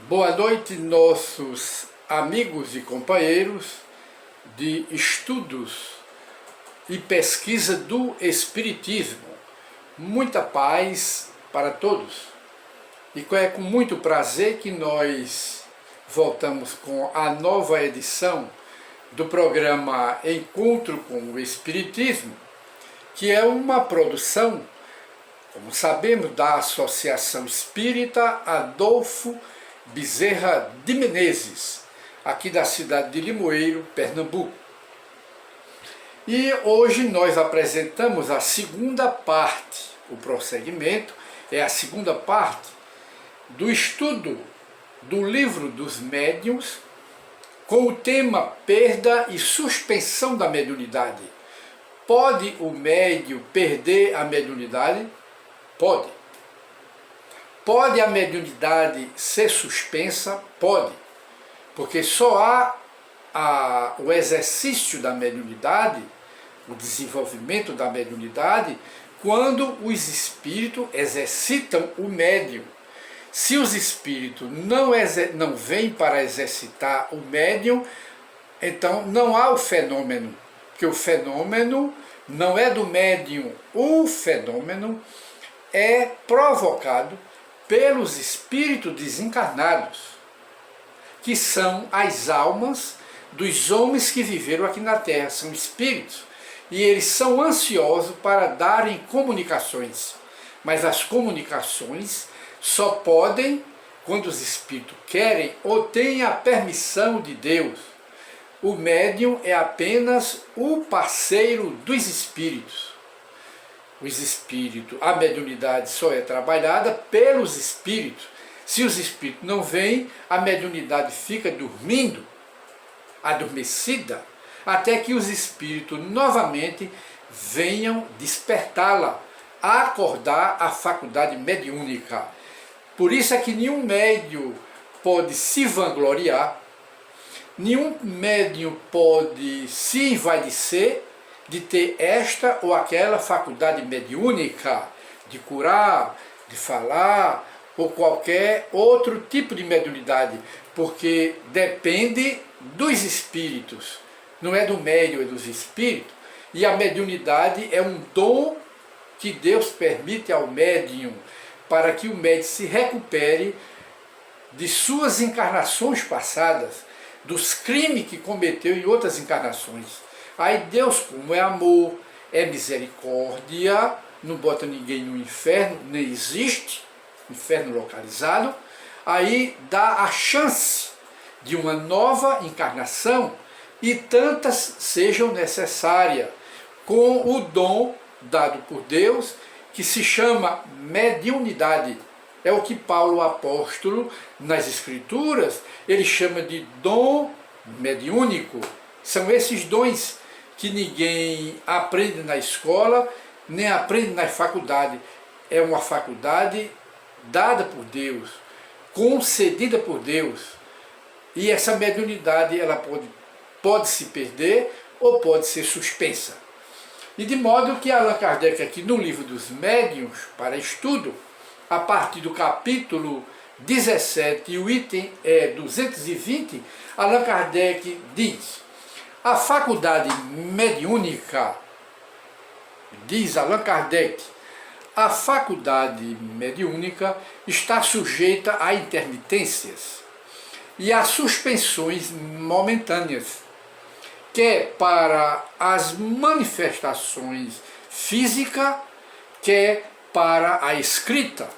Boa noite, nossos amigos e companheiros de estudos e pesquisa do Espiritismo. Muita paz para todos. E é com muito prazer que nós voltamos com a nova edição do programa Encontro com o Espiritismo, que é uma produção, como sabemos, da Associação Espírita Adolfo Bezerra de Menezes, aqui da cidade de Limoeiro, Pernambuco. E hoje nós apresentamos a segunda parte, o prosseguimento é a segunda parte do estudo do Livro dos Médiuns, com o tema Perda e Suspensão da Mediunidade. Pode o médium perder a mediunidade? Pode. Pode a mediunidade ser suspensa? Pode, porque só há o exercício da mediunidade, o desenvolvimento da mediunidade, quando os espíritos exercitam o médium. Se os espíritos não vêm para exercitar o médium, então não há o fenômeno, porque o fenômeno não é do médium, o fenômeno é provocado pelos espíritos desencarnados, que são as almas dos homens que viveram aqui na Terra, são espíritos, e eles são ansiosos para darem comunicações, mas as comunicações só podem quando os espíritos querem ou têm a permissão de Deus. O médium é apenas o parceiro dos espíritos. Os espíritos, a mediunidade só é trabalhada pelos espíritos. Se os espíritos não vêm, a mediunidade fica dormindo, adormecida, até que os espíritos novamente venham despertá-la, acordar a faculdade mediúnica. Por isso é que nenhum médium pode se vangloriar, nenhum médium pode se envaidecer de ter esta ou aquela faculdade mediúnica, de curar, de falar, ou qualquer outro tipo de mediunidade, porque depende dos espíritos, não é do médium, é dos espíritos, e a mediunidade é um dom que Deus permite ao médium, para que o médium se recupere de suas encarnações passadas, dos crimes que cometeu em outras encarnações. Aí Deus, como é amor, é misericórdia, não bota ninguém no inferno, nem existe inferno localizado, aí dá a chance de uma nova encarnação e tantas sejam necessárias, com o dom dado por Deus, que se chama mediunidade. É o que Paulo, apóstolo, nas Escrituras, ele chama de dom mediúnico. São esses dons que ninguém aprende na escola, nem aprende na faculdade. É uma faculdade dada por Deus, concedida por Deus. E essa mediunidade ela pode se perder ou pode ser suspensa. E de modo que Allan Kardec, aqui no Livro dos Médiuns, para estudo, a partir do capítulo 17, o item 220, Allan Kardec diz: a faculdade mediúnica, diz Allan Kardec, a faculdade mediúnica está sujeita a intermitências e a suspensões momentâneas, quer para as manifestações físicas, quer para a escrita.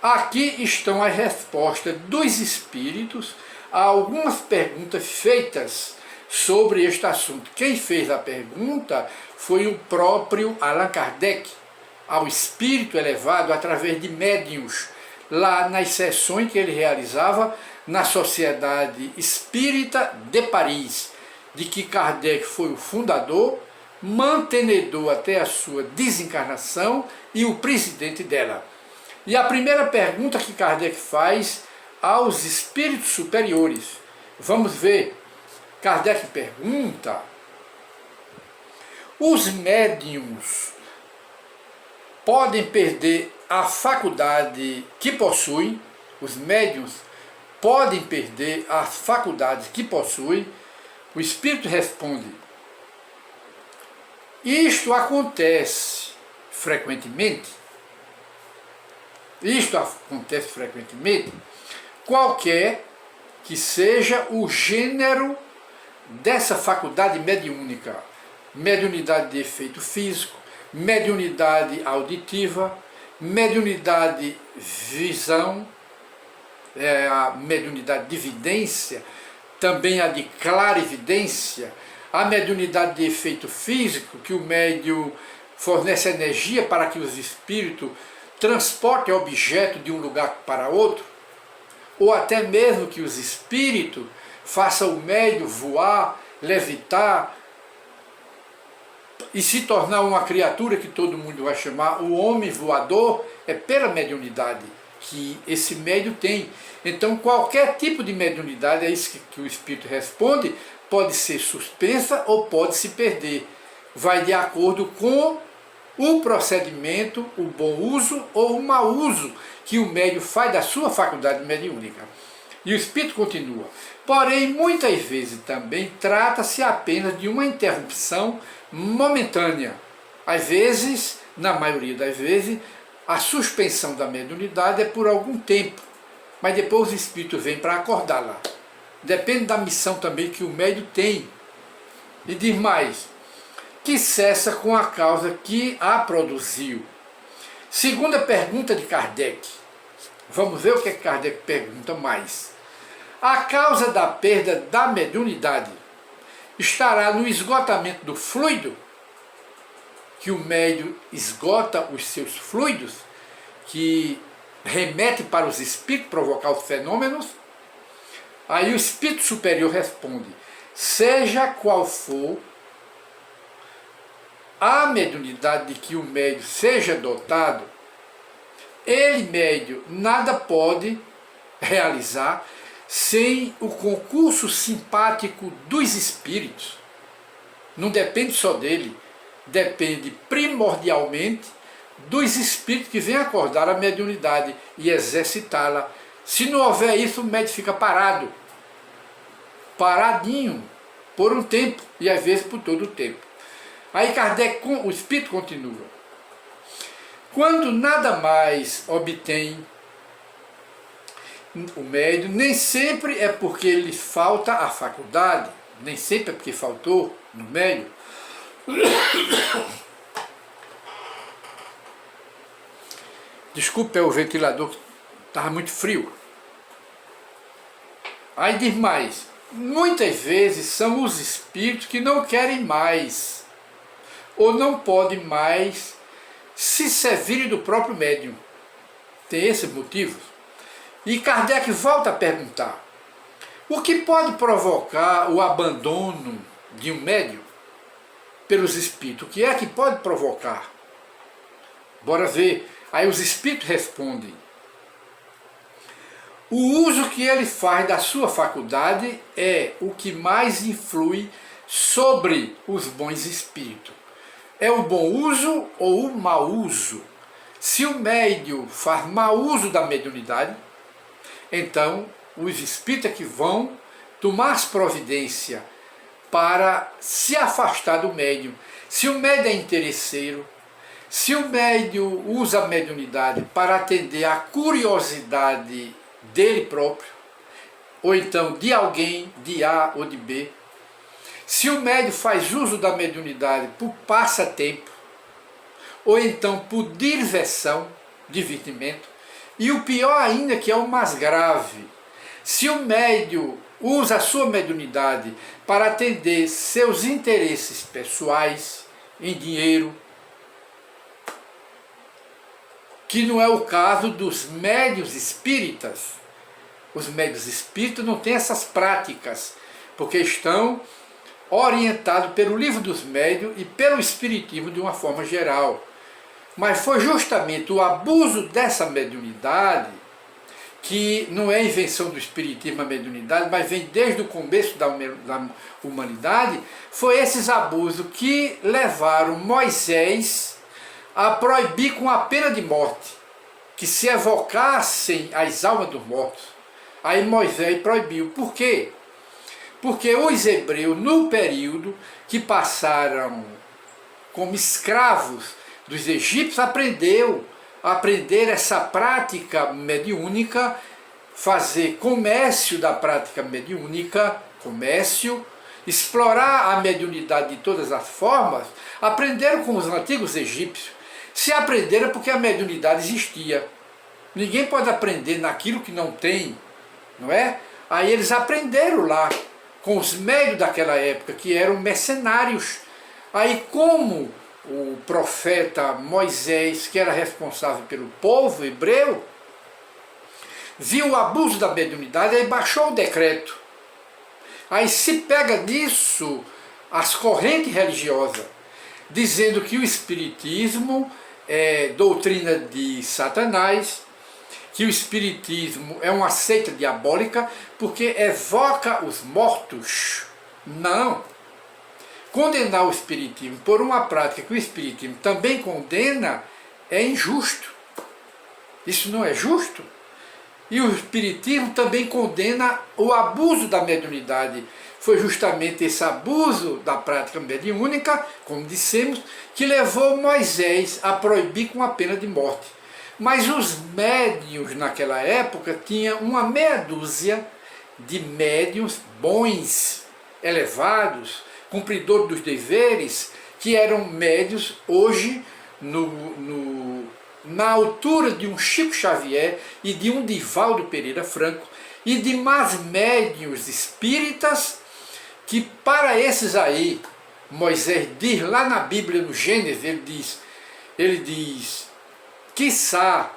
Aqui estão as respostas dos espíritos a algumas perguntas feitas sobre este assunto. Quem fez a pergunta foi o próprio Allan Kardec, ao espírito elevado através de médiuns, lá nas sessões que ele realizava na Sociedade Espírita de Paris, de que Kardec foi o fundador, mantenedor até a sua desencarnação e o presidente dela. E a primeira pergunta que Kardec faz aos espíritos superiores, vamos ver, Kardec pergunta: os médiuns podem perder a faculdade que possuem? os médiuns podem perder as faculdades que possuem, o espírito responde: isto acontece frequentemente. Isto acontece frequentemente, qualquer que seja o gênero dessa faculdade mediúnica, mediunidade de efeito físico, mediunidade auditiva, mediunidade visão, a mediunidade de vidência, também a de clarividência, a mediunidade de efeito físico, que o médium fornece energia para que os espíritos transportem objeto de um lugar para outro, ou até mesmo que os espíritos façam o médium voar, levitar e se tornar uma criatura que todo mundo vai chamar o homem voador, é pela mediunidade que esse médium tem. Então qualquer tipo de mediunidade, é isso que o espírito responde, pode ser suspensa ou pode se perder. Vai de acordo com o procedimento, o bom uso ou o mau uso que o médium faz da sua faculdade mediúnica. E o espírito continua: porém, muitas vezes também trata-se apenas de uma interrupção momentânea. Às vezes, na maioria das vezes, a suspensão da mediunidade é por algum tempo, mas depois o espírito vem para acordá-la. Depende da missão também que o médium tem. E diz mais: que cessa com a causa que a produziu. Segunda pergunta de Kardec. Vamos ver o que Kardec pergunta mais. A causa da perda da mediunidade estará no esgotamento do fluido, que o médium esgota os seus fluidos, que remete para os espíritos provocar os fenômenos? Aí o espírito superior responde: seja qual for a mediunidade de que o médium seja dotado, ele, médium, nada pode realizar sem o concurso simpático dos espíritos. Não depende só dele, depende primordialmente dos espíritos que vêm acordar a mediunidade e exercitá-la. Se não houver isso, o médium fica parado, paradinho, por um tempo, e às vezes por todo o tempo. Aí Kardec, o espírito continua: quando nada mais obtém o médium, nem sempre é porque lhe falta a faculdade, nem sempre é porque faltou no médium. Desculpe, é o ventilador que estava muito frio. Aí diz mais: muitas vezes são os espíritos que não querem mais, ou não podem mais se servirem do próprio médium. Tem esses motivos. E Kardec volta a perguntar: o que pode provocar o abandono de um médium pelos espíritos? O que é que pode provocar? Bora ver. Aí os espíritos respondem: o uso que ele faz da sua faculdade é o que mais influi sobre os bons espíritos. É o bom uso ou o mau uso? Se o médium faz mau uso da mediunidade, então os espíritas que vão tomar as providências para se afastar do médium. Se o médium é interesseiro, se o médium usa a mediunidade para atender a curiosidade dele próprio, ou então de alguém, de A ou de B, se o médium faz uso da mediunidade por passatempo, ou então por diversão, divertimento, e o pior ainda, que é o mais grave, se o médium usa a sua mediunidade para atender seus interesses pessoais, em dinheiro, que não é o caso dos médiuns espíritas. Os médiuns espíritas não têm essas práticas, porque estão orientados pelo livro dos médiuns e pelo espiritismo de uma forma geral. Mas foi justamente o abuso dessa mediunidade, que não é invenção do espiritismo a mediunidade, mas vem desde o começo da humanidade, foi esses abusos que levaram Moisés a proibir com a pena de morte que se evocassem as almas dos mortos. Aí Moisés proibiu. Por quê? Porque os hebreus, no período que passaram como escravos dos egípcios, aprenderam essa prática mediúnica, fazer comércio da prática mediúnica, explorar a mediunidade de todas as formas, aprenderam com os antigos egípcios. Se aprenderam é porque a mediunidade existia. Ninguém pode aprender naquilo que não tem, não é? Aí eles aprenderam lá, com os médios daquela época, que eram mercenários. Aí como o profeta Moisés, que era responsável pelo povo hebreu, viu o abuso da mediunidade, aí baixou o decreto. Aí se pega disso as correntes religiosas, dizendo que o espiritismo é doutrina de Satanás, que o espiritismo é uma seita diabólica porque evoca os mortos. Não. Condenar o espiritismo por uma prática que o espiritismo também condena é injusto. Isso não é justo. E o espiritismo também condena o abuso da mediunidade. Foi justamente esse abuso da prática mediúnica, como dissemos, que levou Moisés a proibir com a pena de morte. Mas os médiuns naquela época tinham uma meia dúzia de médiuns bons, elevados, cumpridores dos deveres, que eram médiuns hoje na altura de um Chico Xavier e de um Divaldo Pereira Franco e de mais médiuns espíritas, que para esses aí, Moisés diz lá na Bíblia, no Gênesis, ele diz, quiçá,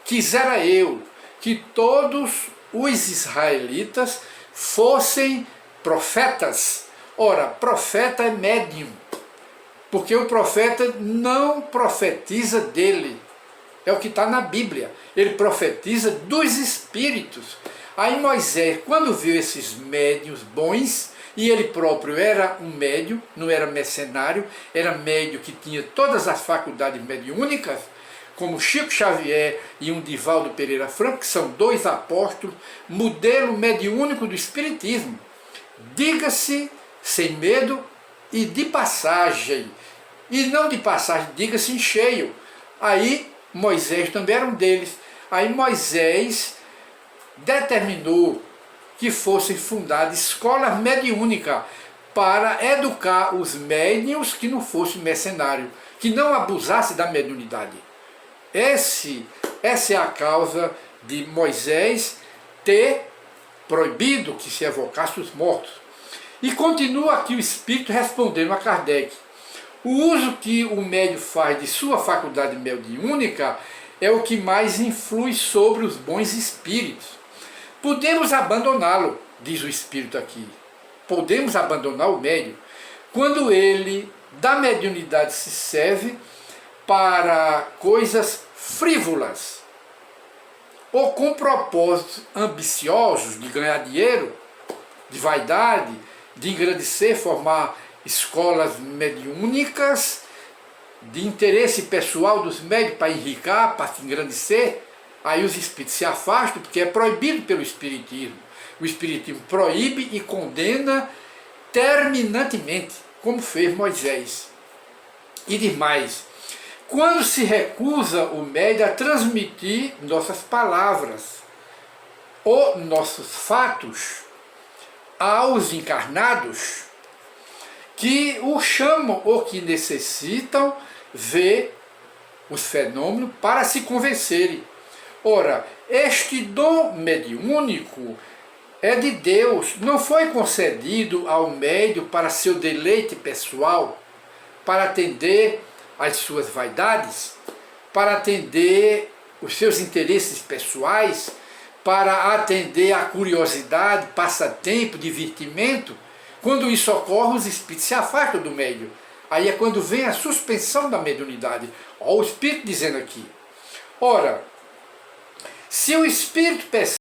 quisera eu que todos os israelitas fossem profetas. Ora, profeta é médium, porque o profeta não profetiza dele, é o que está na Bíblia, ele profetiza dos espíritos. Aí Moisés, quando viu esses médiuns bons, e ele próprio era um médium, não era mercenário, era médium que tinha todas as faculdades mediúnicas, como Chico Xavier e um Divaldo Pereira Franco, que são dois apóstolos, modelo mediúnico do espiritismo. Diga-se sem medo e de passagem, e não de passagem, diga-se em cheio. Aí Moisés também era um deles. Aí Moisés determinou que fossem fundadas escolas mediúnicas para educar os médiuns que não fossem mercenários, que não abusassem da mediunidade. Essa é a causa de Moisés ter proibido que se evocasse os mortos. E continua aqui o Espírito respondendo a Kardec. O uso que o médium faz de sua faculdade mediúnica é o que mais influi sobre os bons espíritos. Podemos abandoná-lo, diz o Espírito aqui. Podemos abandonar o médium quando ele, da mediunidade, se serve para coisas frívolas ou com propósitos ambiciosos de ganhar dinheiro, de vaidade, de engrandecer, formar escolas mediúnicas, de interesse pessoal dos médios para enriquecer, para se engrandecer. Aí os espíritos se afastam, porque é proibido pelo espiritismo. O espiritismo proíbe e condena terminantemente, como fez Moisés. E diz mais, quando se recusa o médium a transmitir nossas palavras ou nossos fatos aos encarnados, que o chamam ou que necessitam ver os fenômenos para se convencerem. Ora, este dom mediúnico é de Deus, não foi concedido ao médium para seu deleite pessoal, para atender às suas vaidades, para atender os seus interesses pessoais, para atender à curiosidade, passatempo, divertimento. Quando isso ocorre, os espíritos se afastam do médium. Aí é quando vem a suspensão da mediunidade. Olha o espírito dizendo aqui. Ora, se o espírito percebe